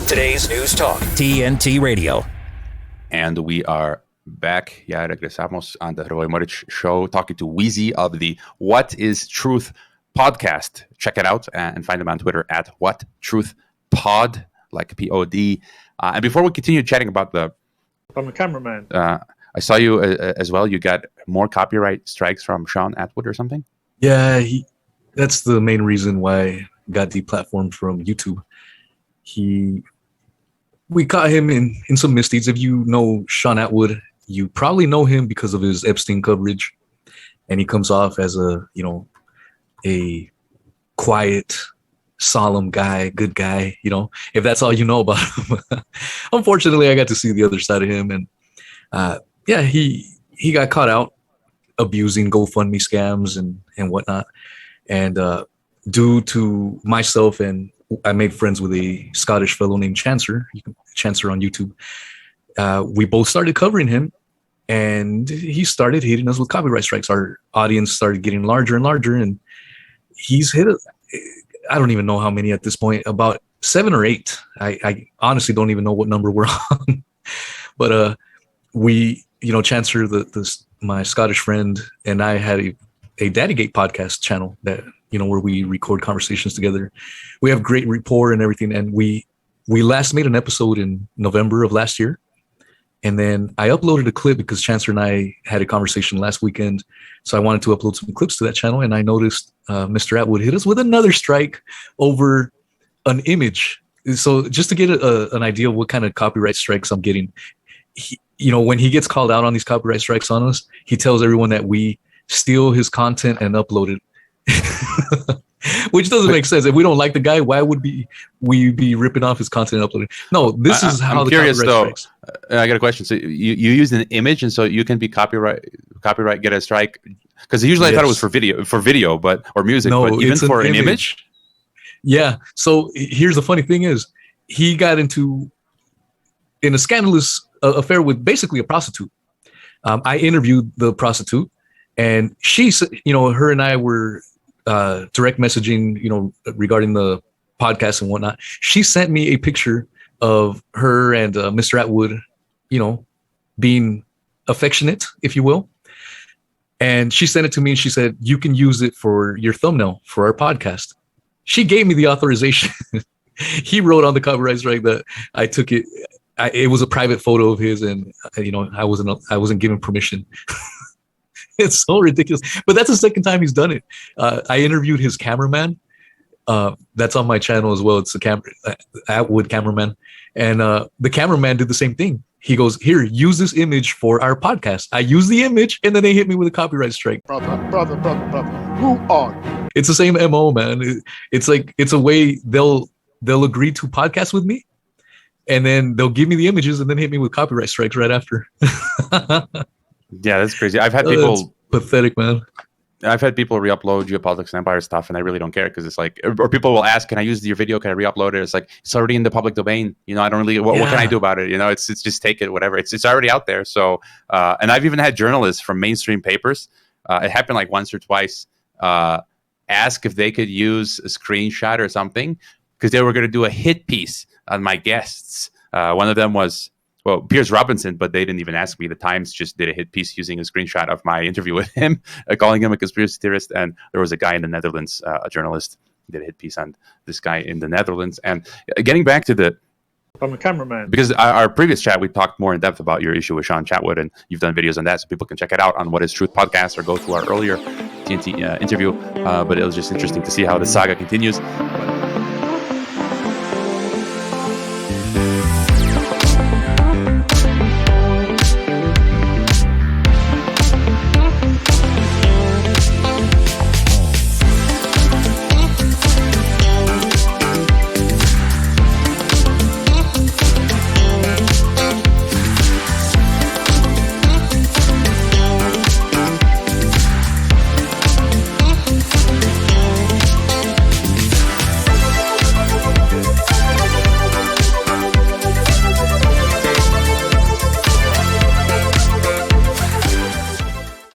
Today's News Talk, TNT Radio. And we are back. Ya regresamos on the Roy Morich Show, talking to Weezy of the What is Truth podcast. Check it out and find them on Twitter at What Truth Pod, like Pod. And before we continue chatting about I'm a cameraman. I saw you as well. You got more copyright strikes from Sean Attwood or something? Yeah, that's the main reason why I got deplatformed from YouTube. We caught him in some misdeeds. If you know Sean Attwood, you probably know him because of his Epstein coverage, and he comes off as a quiet, solemn guy, good guy. If that's all you know about him. Unfortunately, I got to see the other side of him, and he got caught out abusing GoFundMe scams and whatnot, and due to myself, and I made friends with a Scottish fellow named Chancer. You can Chancer on YouTube. We both started covering him, and he started hitting us with copyright strikes. Our audience started getting larger and larger, and he's hit I don't even know how many at this point, about 7 or 8. I honestly don't even know what number we're on. But Chancer, my Scottish friend, and I had a Daddygate podcast channel that where we record conversations together. We have great rapport and everything, and we last made an episode in November of last year, and then I uploaded a clip because Chancer and I had a conversation last weekend, so I wanted to upload some clips to that channel, and I noticed Mr. Attwood hit us with another strike over an image. So just to get an idea of what kind of copyright strikes I'm getting, when he gets called out on these copyright strikes on us, he tells everyone that we steal his content and upload it. Which doesn't make sense. If we don't like the guy, why would we be ripping off his content and uploading? No, this is how I'm curious though. I got a question. So you used an image, and so you can be copyright get a strike, because usually I thought it was for video, or music, but even for an image. Yeah. So here's the funny thing is, he got in a scandalous affair with basically a prostitute. I interviewed the prostitute, and she, her and I were direct messaging, regarding the podcast and whatnot. She sent me a picture of her and Mr. Attwood, being affectionate, if you will. And she sent it to me, and she said, "You can use it for your thumbnail for our podcast." She gave me the authorization. He wrote on the copyright strike that I took it. It was a private photo of his, and I wasn't given permission. It's so ridiculous. But that's the second time he's done it. I interviewed his cameraman. That's on my channel as well. It's the Attwood cameraman. And the cameraman did the same thing. He goes, "Here, use this image for our podcast." I use the image, and then they hit me with a copyright strike. Brother, who are you? It's the same MO, man. It's like, it's a way they'll agree to podcast with me, and then they'll give me the images and then hit me with copyright strikes right after. Yeah, that's crazy. I've had people pathetic, man. I've had people re-upload Geopolitics and Empire stuff, and I really don't care, because it's like, or people will ask, "Can I use your video? Can I re-upload it?" It's like, it's already in the public domain. I don't really. What can I do about it? It's just take it, whatever. It's already out there. So, and I've even had journalists from mainstream papers. It happened like once or twice. Ask if they could use a screenshot or something, because they were going to do a hit piece on my guests. One of them was, Piers Robinson, but they didn't even ask me. The Times just did a hit piece using a screenshot of my interview with him, calling him a conspiracy theorist. And there was a guy in the Netherlands, a journalist, did a hit piece on this guy in the Netherlands. And getting back to I'm a cameraman. Because our previous chat, we talked more in depth about your issue with Sean Attwood, and you've done videos on that, so people can check it out on What is Truth podcast, or go to our earlier TNT interview. But it was just interesting to see how the saga continues.